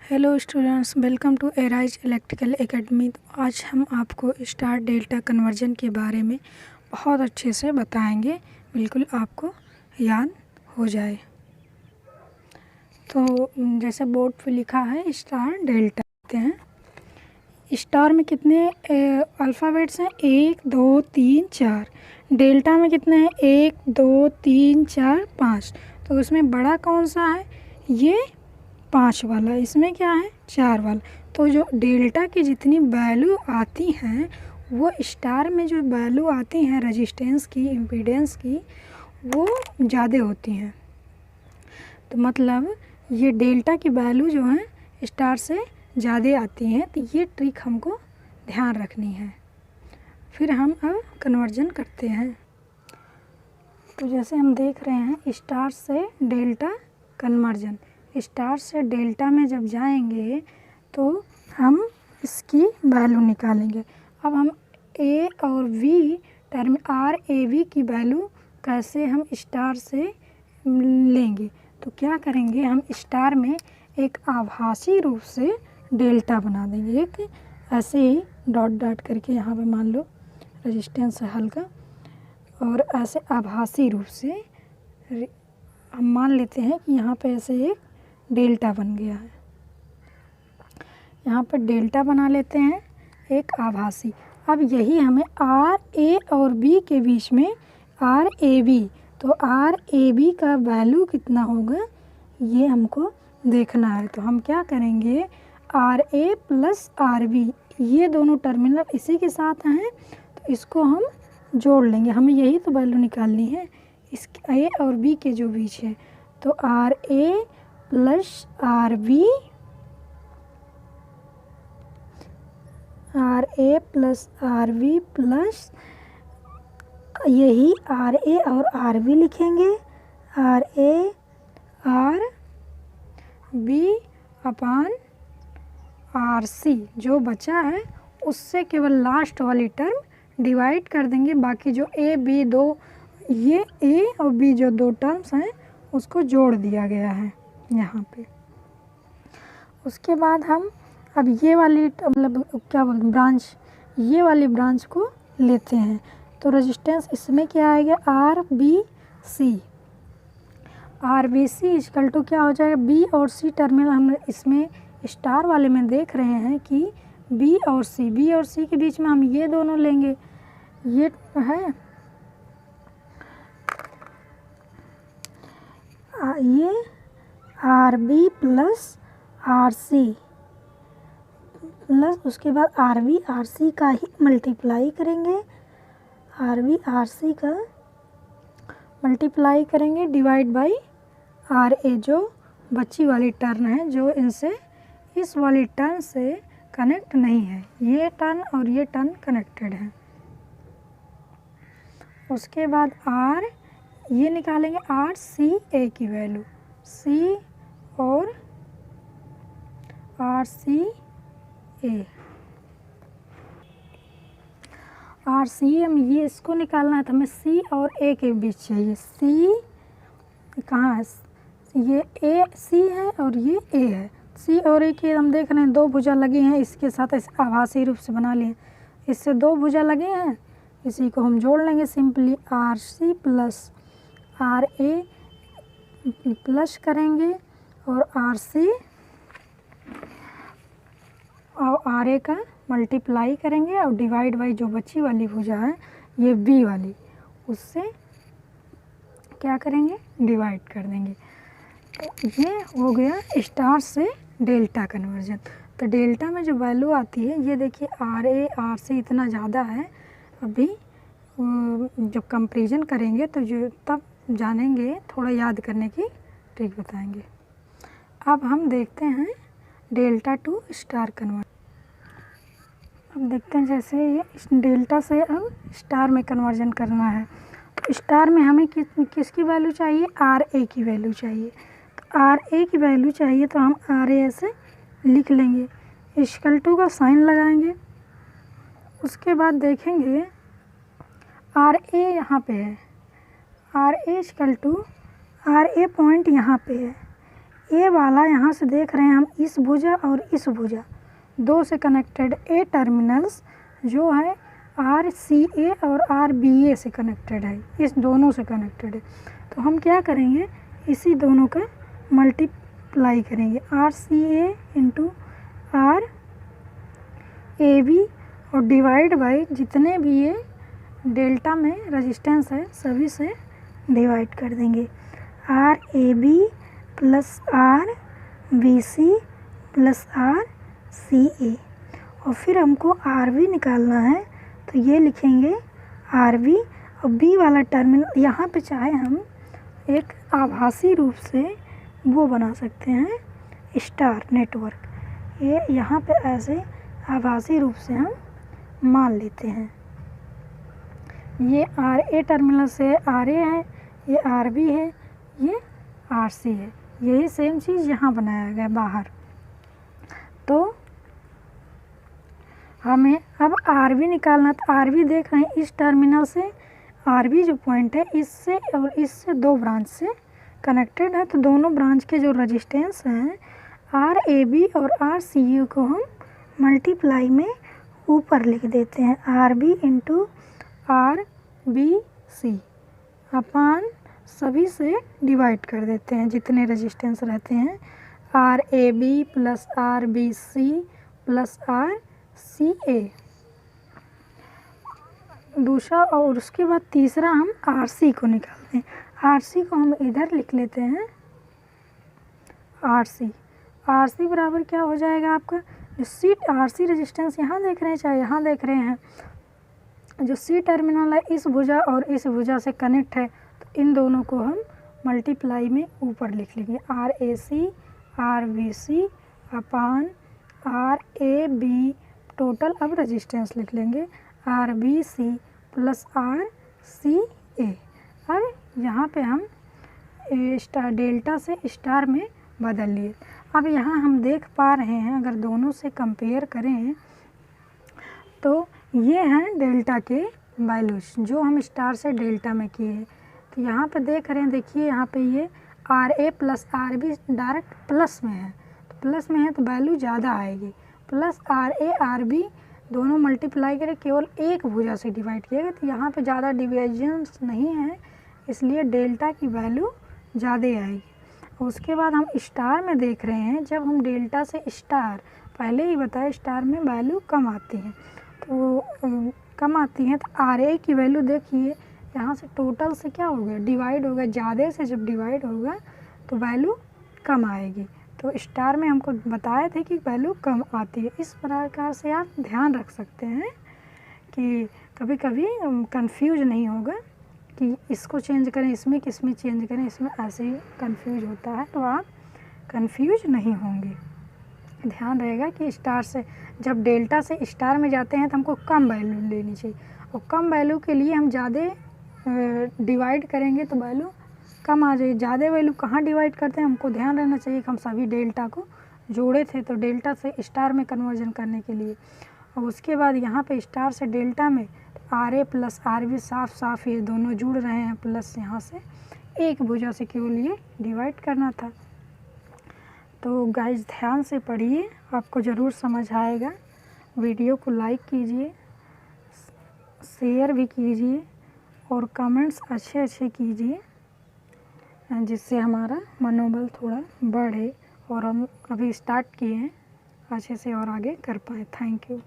Hello students, welcome to Arise Electrical Academy. आज हम आपको स्टार डेल्टा कन्वर्जन के बारे में बहुत अच्छे से बताएंगे, बिल्कुल आपको याद हो जाए। तो जैसे बोर्ड पे लिखा है स्टार डेल्टा कहते हैं। स्टार में कितने अल्फ़ाबेट्स हैं? 1 2 3 4। डेल्टा में कितने हैं? 1 2 3 4 5। तो उसमें बड़ा कौन सा है? ये 5 वाला। इसमें क्या है? 4 वाला। तो जो डेल्टा की जितनी वैल्यू आती हैं वो स्टार में जो वैल्यू आती हैं रेजिस्टेंस की, इम्पीडेंस की, वो ज़्यादा होती हैं। तो मतलब ये डेल्टा की वैल्यू जो है स्टार से ज़्यादा आती हैं। तो ये ट्रिक हमको ध्यान रखनी है। फिर हम अब कन्वर्जन करते हैं। तो जैसे हम देख रहे हैं स्टार से डेल्टा कन्वर्जन। स्टार से डेल्टा में जब जाएंगे तो हम इसकी वैल्यू निकालेंगे। अब हम ए और V term R A V की वैल्यू कैसे हम स्टार से लेंगे? तो क्या करेंगे, हम स्टार में एक आभासी रूप से डेल्टा बना देंगे। एक ऐसे ही डॉट डॉट करके यहाँ पे मान लो रेजिस्टेंस है हल्का, और ऐसे आभासी रूप से हम मान लेते हैं कि यहाँ पे ऐसे एक डेल्टा बन गया है। यहाँ पर डेल्टा बना लेते हैं एक आभासी। अब यही हमें आर ए और बी के बीच में आर ए बी, तो आर ए बी का वैल्यू कितना होगा ये हमको देखना है। तो हम क्या करेंगे, R A plus R B, ये दोनों टर्मिनल इसी के साथ हैं तो इसको हम जोड़ लेंगे। हमें यही तो वैल्यू निकालनी है इस ए और बी के जो बीच है। तो R A plus R B, R A plus R B plus यही आर ए और आर बी लिखेंगे, R A R B upon R C. जो बचा है उससे केवल लास्ट वाली टर्म डिवाइड कर देंगे। बाकी जो ए बी दो, ये ए और बी जो दो टर्म्स हैं उसको जोड़ दिया गया है यहाँ पे। उसके बाद हम अब ये वाली मतलब क्या बोलते हैं ब्रांच, ये वाली ब्रांच को लेते हैं। तो रेजिस्टेंस इसमें क्या आएगा, R B C. R B C equal to क्या हो जाएगा, बी और सी टर्मिनल हम इसमें स्टार वाले में देख रहे हैं कि बी और सी के बीच में हम ये दोनों लेंगे। ये है ये R B plus R C plus उसके बाद आर बी आर सी का ही मल्टीप्लाई करेंगे, आर बी आर सी का मल्टीप्लाई करेंगे डिवाइड बाई आर ए, जो बची वाली टर्न है जो इनसे इस वाली टर्न से कनेक्ट नहीं है। ये टर्न और ये टर्न कनेक्टेड है। उसके बाद आर ये निकालेंगे आर सी ए की वैल्यू, सी और आर सी ए, आर सी एम, ये इसको निकालना है तो हमें सी और ए के बीच चाहिए। सी कहाँ है, ये ए सी है और ये ए है। सी और ए की हम देख रहे हैं दो भुजा लगी हैं, इसके साथ इस आभासी रूप से बना लिए, इससे दो भुजा लगे हैं, इसी को हम जोड़ लेंगे simply. R C plus R A plus करेंगे और आर सी और आर ए का मल्टीप्लाई करेंगे और डिवाइड बाई जो बची वाली भुजा है ये बी वाली, उससे क्या करेंगे, डिवाइड कर देंगे। तो ये हो गया स्टार से डेल्टा कन्वर्जन। तो डेल्टा में जो वैल्यू आती है ये देखिए, आर ए आर से इतना ज़्यादा है। अभी जब कंपैरिजन करेंगे तो जो तब जानेंगे, थोड़ा याद करने की ट्रिक बताएंगे। अब हम देखते हैं डेल्टा टू स्टार कन्वर्जन। अब देखते हैं जैसे ये डेल्टा से अब स्टार में कन्वर्जन करना है। स्टार में हमें किसकी वैल्यू चाहिए, आर ए की वैल्यू चाहिए। तो आर ए की वैल्यू चाहिए तो हम आर ए ऐसे लिख लेंगे, इक्वल टू का साइन लगाएंगे। उसके बाद देखेंगे आर ए यहाँ पे है, R A equal to R A point यहाँ पे है, ए वाला यहाँ से देख रहे हैं हम, इस भुजा और इस भुजा दो से कनेक्टेड ए टर्मिनल्स जो है आर सी ए और आर बी ए से कनेक्टेड है, इस दोनों से कनेक्टेड है। तो हम क्या करेंगे, इसी दोनों का मल्टीप्लाई करेंगे, R C A into R A B और डिवाइड बाई जितने भी ये डेल्टा में रेजिस्टेंस है सभी से डिवाइड कर देंगे, R A B plus R B C plus R C A. और फिर हमको आर बी निकालना है, तो ये लिखेंगे आर बी और बी वाला टर्मिनल यहाँ पे चाहे हम एक आभासी रूप से वो बना सकते हैं स्टार नेटवर्क, ये यहाँ पे ऐसे आभासी रूप से हम मान लेते हैं। ये आर ए टर्मिनल से आर ए है, ये आर बी है, ये आर सी है, यही सेम चीज़ यहाँ बनाया गया बाहर। तो हमें अब आर बी निकालना, तो आर बी देख रहे हैं इस टर्मिनल से, आर बी जो पॉइंट है इससे और इससे दो ब्रांच से कनेक्टेड है, तो दोनों ब्रांच के जो रेजिस्टेंस हैं आर ए बी और आर सी यू को हम मल्टीप्लाई में ऊपर लिख देते हैं, R B into R B C upon सभी से डिवाइड कर देते हैं जितने रेजिस्टेंस रहते हैं, R A B plus R B C plus R C A दूसरा। और उसके बाद तीसरा हम आर सी को निकालते हैं, आर सी को हम इधर लिख लेते हैं, आर सी बराबर क्या हो जाएगा आपका, जो सी आर सी रेजिस्टेंस यहाँ देख रहे हैं चाहे यहाँ देख रहे हैं, जो सी टर्मिनल है इस भुजा और इस भुजा से कनेक्ट है, तो इन दोनों को हम मल्टीप्लाई में ऊपर लिख लेंगे, R A C R B C upon R A B total अब रेजिस्टेंस लिख लेंगे, R B C plus R C A. अब यहाँ पे हम स्टार डेल्टा से स्टार में बदल लिए। अब यहाँ हम देख पा रहे हैं अगर दोनों से कंपेयर करें तो ये हैं डेल्टा के वैल्यूज जो हम स्टार से डेल्टा में किए हैं। तो यहाँ पे देख रहे हैं, देखिए यहाँ पे ये R A plus R B direct plus में है, तो प्लस में है तो वैल्यू ज़्यादा आएगी, plus R A R B दोनों मल्टीप्लाई करें केवल एक भुजा से डिवाइड किएगा, तो यहाँ पे ज़्यादा डिविजन्स नहीं है इसलिए डेल्टा की वैल्यू ज़्यादा आएगी। उसके बाद हम स्टार में देख रहे हैं, जब हम डेल्टा से स्टार, पहले ही बताया स्टार में वैल्यू कम आती है, तो कम आती है, तो आर ए की वैल्यू देखिए यहाँ से टोटल से क्या होगा, डिवाइड होगा, ज़्यादा से जब डिवाइड होगा तो वैल्यू कम आएगी। तो स्टार में हमको बताए थे कि वैल्यू कम आती है। इस प्रकार से आप ध्यान रख सकते हैं कि कभी कभी कंफ्यूज नहीं होगा कि इसको चेंज करें इसमें, किसमें चेंज करें इसमें, ऐसे ही कंफ्यूज होता है, तो आप कंफ्यूज नहीं होंगे। ध्यान रहेगा कि स्टार से जब डेल्टा से स्टार में जाते हैं तो हमको कम वैल्यू लेनी चाहिए, और कम वैल्यू के लिए हम ज़्यादा डिवाइड करेंगे तो वैल्यू कम आ जाएगी। ज़्यादा वैल्यू कहाँ डिवाइड करते हैं, हमको ध्यान रहना चाहिए कि हम सभी डेल्टा को जोड़े थे, तो डेल्टा से स्टार में कन्वर्जन करने के लिए। और उसके बाद यहाँ पे स्टार से डेल्टा में R A plus R B साफ साफ ये दोनों जुड़ रहे हैं, प्लस यहाँ से एक भुजा से केवल ये डिवाइड करना था। तो गाइस ध्यान से पढ़िए, आपको ज़रूर समझ आएगा। वीडियो को लाइक कीजिए, शेयर भी कीजिए और कमेंट्स अच्छे कीजिए, जिससे हमारा मनोबल थोड़ा बढ़े और हम अभी स्टार्ट किए हैं अच्छे से और आगे कर पाए। Thank you.